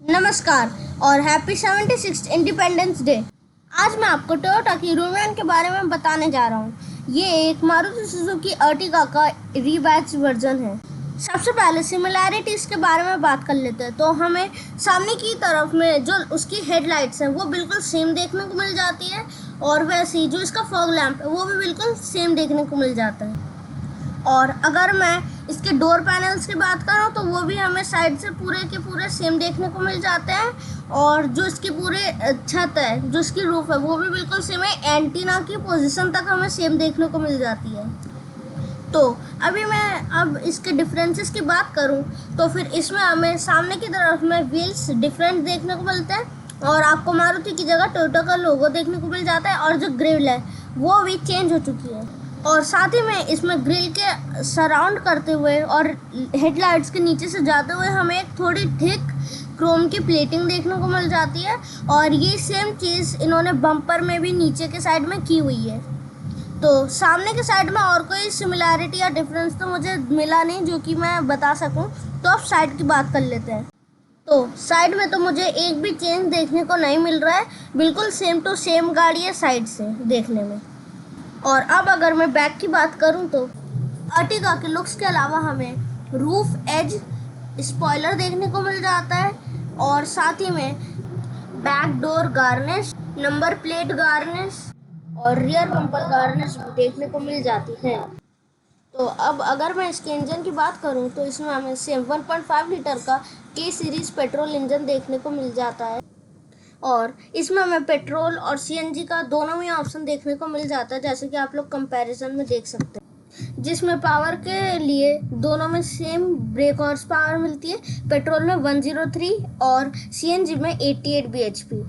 नमस्कार और happy 76th independence day. आज मैं आपको टोयोटा की रूमियन के बारे में बताने जा रहा हूँ। ये एक मारुति सुजुकी अर्टिगा का रीबैच वर्जन है। सबसे पहले सिमिलैरिटीज़ के बारे में बात कर लेते हैं। तो हमें सामने की तरफ में जो उसकी हेडलाइट्स हैं वो बिल्कुल सेम देखने को मिल जाती है, और वैसे ही जो इसका फॉग लैंप है वो भी बिल्कुल सेम देखने को मिल जाता है। और अगर मैं इसके डोर पैनल्स की बात करूँ तो वो भी हमें साइड से पूरे के पूरे सेम देखने को मिल जाते हैं, और जो इसकी पूरे छत है, जो इसकी रूफ है, वो भी बिल्कुल सेम है। एंटीना की पोजीशन तक हमें सेम देखने को मिल जाती है। तो अभी मैं अब इसके डिफरेंसेस की बात करूं तो फिर इसमें हमें सामने की तरफ में व्हील्स डिफरेंट देखने को मिलते हैं, और आपको मारुति की जगह टोयोटा का लोगो देखने को मिल जाता है, और जो ग्रिल है वो भी चेंज हो चुकी है। और साथ ही में इसमें ग्रिल के सराउंड करते हुए और हेडलाइट्स के नीचे से जाते हुए हमें एक थोड़ी थिक क्रोम की प्लेटिंग देखने को मिल जाती है, और ये सेम चीज़ इन्होंने बम्पर में भी नीचे के साइड में की हुई है। तो सामने के साइड में और कोई सिमिलैरिटी या डिफरेंस तो मुझे मिला नहीं जो कि मैं बता सकूं। तो अब साइड की बात कर लेते हैं। तो साइड में तो मुझे एक भी चेंज देखने को नहीं मिल रहा है, बिल्कुल सेम टू सेम गाड़ी है साइड से देखने में। और अब अगर मैं बैक की बात करूं तो अर्टिगा के लुक्स के अलावा हमें रूफ एज स्पॉइलर देखने को मिल जाता है, और साथ ही में back door garnish, number plate garnish और रियर बम्पर गार्निश देखने को मिल जाती है। तो अब अगर मैं इसके इंजन की बात करूं तो इसमें हमें सेम 1.5 लीटर का के सीरीज़ पेट्रोल इंजन देखने को मिल जाता है, और इसमें हमें पेट्रोल और सीएनजी का दोनों ही ऑप्शन देखने को मिल जाता है, जैसे कि आप लोग कंपैरिजन में देख सकते हैं। जिसमें पावर के लिए दोनों में सेम ब्रेक हॉर्स पावर मिलती है, पेट्रोल में 103 और सीएनजी में 88 bhp।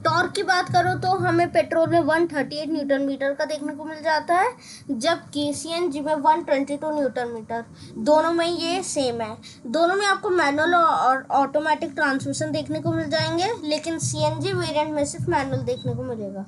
टॉर्क की बात करो तो हमें पेट्रोल में 138 न्यूटन मीटर का देखने को मिल जाता है, जबकि सीएनजी में 122 न्यूटन मीटर। दोनों में ये सेम है। दोनों में आपको मैनुअल और ऑटोमेटिक ट्रांसमिशन देखने को मिल जाएंगे, लेकिन सीएनजी वेरिएंट में सिर्फ मैनुअल देखने को मिलेगा।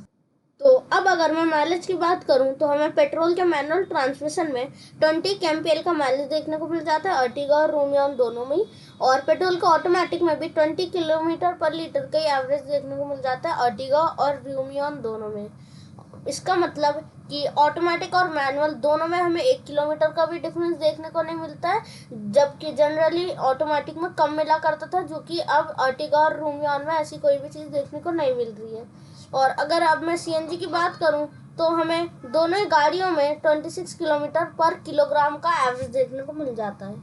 तो अब अगर मैं माइलेज की बात करूं तो हमें पेट्रोल के मैनुअल ट्रांसमिशन में 20 kmpl का माइलेज देखने को मिल जाता है अर्टिगा और रूमियन दोनों में ही, और पेट्रोल का ऑटोमेटिक में भी 20 किलोमीटर पर लीटर का एवरेज देखने को मिल जाता है अर्टिगा और रूमियन दोनों में। इसका मतलब कि ऑटोमेटिक और मैनुअल दोनों में हमें 1 किलोमीटर का भी डिफरेंस देखने को नहीं मिलता है, जबकि जनरली ऑटोमेटिक में कम मिला करता था, जो कि अब अर्टिगा और रूमियन में ऐसी कोई भी चीज़ देखने को नहीं मिल रही है। और अगर अब मैं सीएनजी की बात करूं तो हमें दोनों ही गाड़ियों में 26 किलोमीटर पर किलोग्राम का एवरेज देखने को मिल जाता है।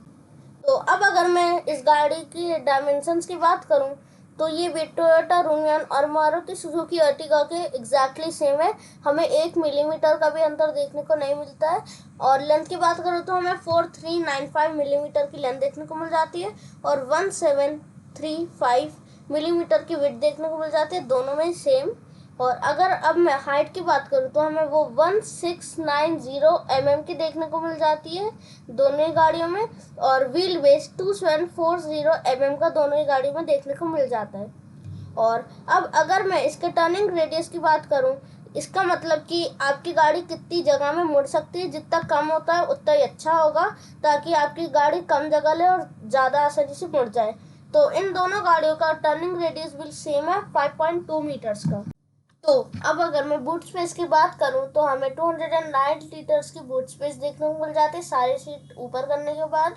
तो अब अगर मैं इस गाड़ी की डायमेंशंस की बात करूं तो ये भी टोयोटा रूमियन और मारुति सुजुकी अर्टिगा के एग्जैक्टली सेम है। हमें 1 मिलीमीटर का भी अंतर देखने को नहीं मिलता है। और लेंथ की बात करूं तो हमें 4395 मिलीमीटर की लेंथ देखने को मिल जाती है, और 1735 मिलीमीटर की विड्थ देखने को मिल जाती है, दोनों में सेम। और अगर अब मैं हाइट की बात करूँ तो हमें वो 1690 की देखने को मिल जाती है दोनों ही गाड़ियों में, और व्हील बेस 2740 का दोनों ही गाड़ियों में देखने को मिल जाता है। और अब अगर मैं इसके टर्निंग रेडियस की बात करूँ, इसका मतलब कि आपकी गाड़ी कितनी जगह में मुड़ सकती है, जितना कम होता है उतना ही अच्छा होगा, ताकि आपकी गाड़ी कम जगह ले और ज़्यादा आसानी से मुड़ जाए। तो इन दोनों गाड़ियों का टर्निंग रेडियस भी सेम है 5.2 मीटर्स का। तो अब अगर मैं बूट स्पेस की बात करूं तो हमें 209 लीटर्स की बूट स्पेस देखने को मिल जाती है सारी सीट ऊपर करने के बाद।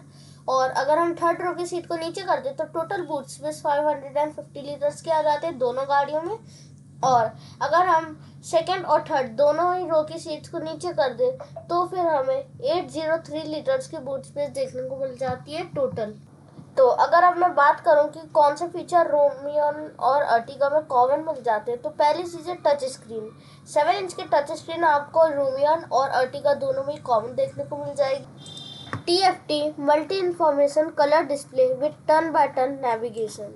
और अगर हम थर्ड रो की सीट को नीचे कर दें तो टोटल बूट स्पेस 550 लीटर्स के आ जाते हैं दोनों गाड़ियों में। और अगर हम सेकंड और थर्ड दोनों ही रो की सीट्स को नीचे कर दें तो फिर हमें 803 लीटर्स की बूट स्पेस देखने को मिल जाती है टोटल। तो अगर अब मैं बात करूं कि कौन से फीचर रूमियन और अर्टिगा में कॉमन मिल जाते हैं, तो पहली चीज़ है टच स्क्रीन। 7 इंच के टच स्क्रीन आपको रूमियन और अर्टिगा दोनों में कॉमन देखने को मिल जाएगी। TFT multi information colour display with turn by turn navigation,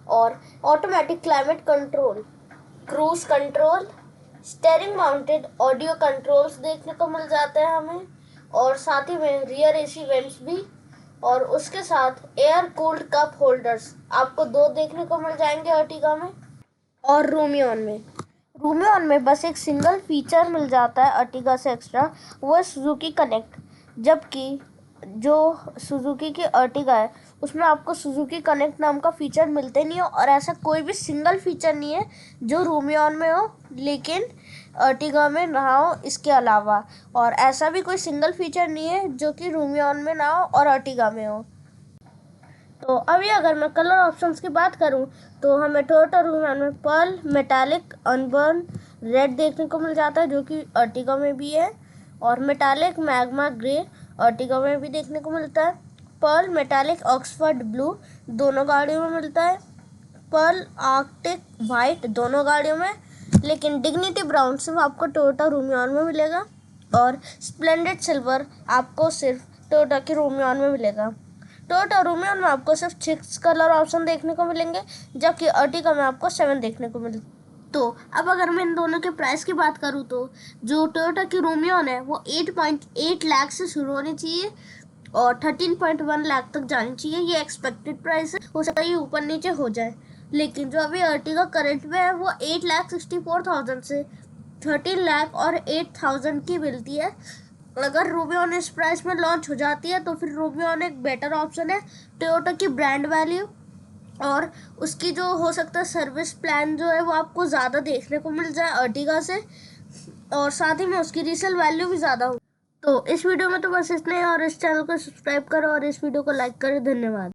और automatic climate control, cruise control, steering mounted audio controls देखने को मिल जाते हैं हमें, और साथ ही में रियर AC वेंट्स भी, और उसके साथ एयर कूल्ड कप होल्डर्स आपको 2 देखने को मिल जाएंगे अर्टिगा में। और रूमियन में बस एक सिंगल फीचर मिल जाता है अर्टिगा से एक्स्ट्रा, वो है सुजुकी कनेक्ट, जबकि जो सुजुकी की अर्टिगा है उसमें आपको सुजुकी कनेक्ट नाम का फीचर मिलते नहीं है, और ऐसा कोई भी सिंगल फीचर नहीं है जो रूमियॉन में हो लेकिन अर्टिगा में ना हो इसके अलावा। और ऐसा भी कोई सिंगल फीचर नहीं है जो कि रूमियॉन में ना हो और अर्टिगा में हो। तो अभी अगर मैं कलर ऑप्शंस की बात करूं तो हमें टोयोटा रूमियॉन में पर्ल मेटालिक अनबर्न रेड देखने को मिल जाता है, जो कि अर्टिगा में भी है, और मेटालिक मैग्मा ग्रे अर्टिगा में भी देखने को मिलता है। पर्ल मेटालिक ऑक्सफर्ड ब्लू दोनों गाड़ियों में मिलता है। पर्ल आर्कटिक वाइट दोनों गाड़ियों में, लेकिन डिग्निटी ब्राउन सिर्फ आपको टोयोटा रूमियॉन में मिलेगा, और स्प्लेंडेड सिल्वर आपको सिर्फ टोयोटा की रूमियॉन में मिलेगा। टोयोटा रूमियॉन में आपको सिर्फ 6 कलर ऑप्शन देखने को मिलेंगे, जबकि अर्टिगा में आपको 7 देखने को मिलेंगे। तो अब अगर मैं इन दोनों के प्राइस की बात करूँ तो जो टोयोटा की रूमियॉन है वो 8.8 लाख से शुरू होनी चाहिए और 13.1 लाख तक जानी चाहिए। ये एक्सपेक्टेड प्राइस है, हो सकता है ये ऊपर नीचे हो जाए। लेकिन जो अभी अर्टिगा करंट में है वो 8,64,000 से 13 लाख और 8,000 की मिलती है। अगर रूमियॉन इस प्राइस में लॉन्च हो जाती है तो फिर रूमियॉन एक बेटर ऑप्शन है। टोयोटा की ब्रांड वैल्यू और उसकी जो हो सकता है सर्विस प्लान जो है वो आपको ज़्यादा देखने को मिल जाए अर्टिगा से, और साथ ही में उसकी रीसेल वैल्यू भी ज़्यादा हो। तो इस वीडियो में तो बस इतना ही, और इस चैनल को सब्सक्राइब करो और इस वीडियो को लाइक करें। धन्यवाद।